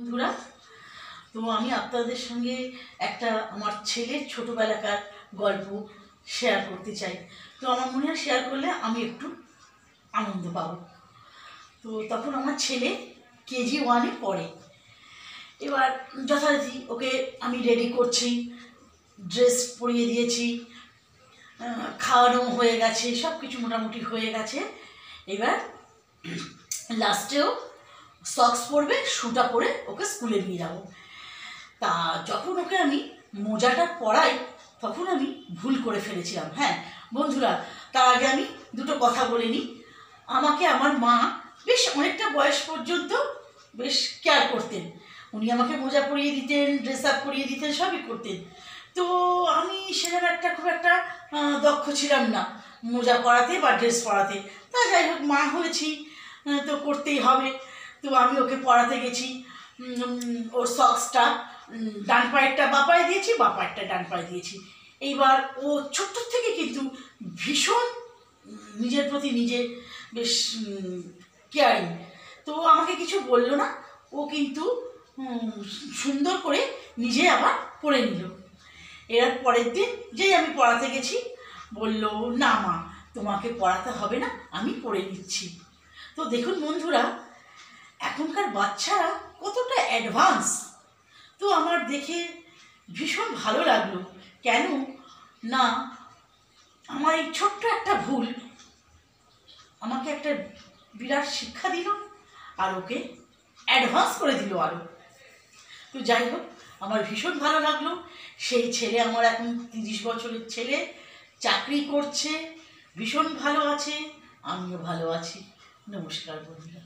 বন্ধুরা, তো আমি আপনাদের সঙ্গে একটা আমার ছেলের ছোটোবেলাকার গল্প শেয়ার করতে চাই। তো আমার মনে হয় শেয়ার করলে আমি একটু আনন্দ পাবো। তো তখন আমার ছেলে কেজি 1-এ পড়ে। এবার যথারীতি ওকে আমি রেডি করছি, ড্রেস পরিয়ে দিয়েছি, খাওয়ানো হয়ে গেছে, সব কিছু মোটামুটি হয়ে গেছে। এবার লাস্টেও সক্স পরবে, শুটা পরে ওকে স্কুলে নিয়ে যাবো। তা যখন ওকে আমি মোজাটা পরাই তখন আমি ভুল করে ফেলেছিলাম। হ্যাঁ বন্ধুরা, তার আগে আমি দুটো কথা বলে নিই। আমাকে আমার মা বেশ অনেকটা বয়স পর্যন্ত বেশ কেয়ার করতেন। উনি আমাকে মোজা পরিয়ে দিতেন, ড্রেস আপ করিয়ে দিতেন, সবই করতেন। তো আমি সেরকম খুব একটা দক্ষ ছিলাম না মোজা পরাতে বা ড্রেস পরাতে। তা যাই হোক, মা হয়েছি তো করতেই হবে। তো আমি ওকে পরাতে গেছি। ওর সক্সটা ডান পায়েরটা বাঁ পায়ে দিয়েছি, বাঁ পায়েরটা ডান পায়ে দিয়েছি। এইবার ও ছোট্ট থেকে কিন্তু ভীষণ নিজের প্রতি নিজে বেশ কেয়ারিং। তো আমাকে কিছু বললো না, ও কিন্তু সুন্দর করে নিজে আবার পরে নিল। এর পরের দিন যেই আমি পড়াতে গেছি বলল, না মা তোমাকে পড়াতে হবে না, আমি পড়ে নিচ্ছি। তো দেখুন বন্ধুরা, এখনকার বাচ্চারা কতটা অ্যাডভান্স। তো আমার দেখে ভীষণ ভালো লাগলো। কেন না, আমার এই ছোট্ট একটা ভুল আমাকে একটা বিরাট শিক্ষা দিল, আর ওকে অ্যাডভান্স করে দিল আরও। তো যাই হোক, আমার ভীষণ ভালো লাগলো। সেই ছেলে আমার এখন 30 বছরের ছেলে, চাকরি করছে, ভীষণ ভালো আছে, আমিও ভালো আছি। নমস্কার বন্ধুরা।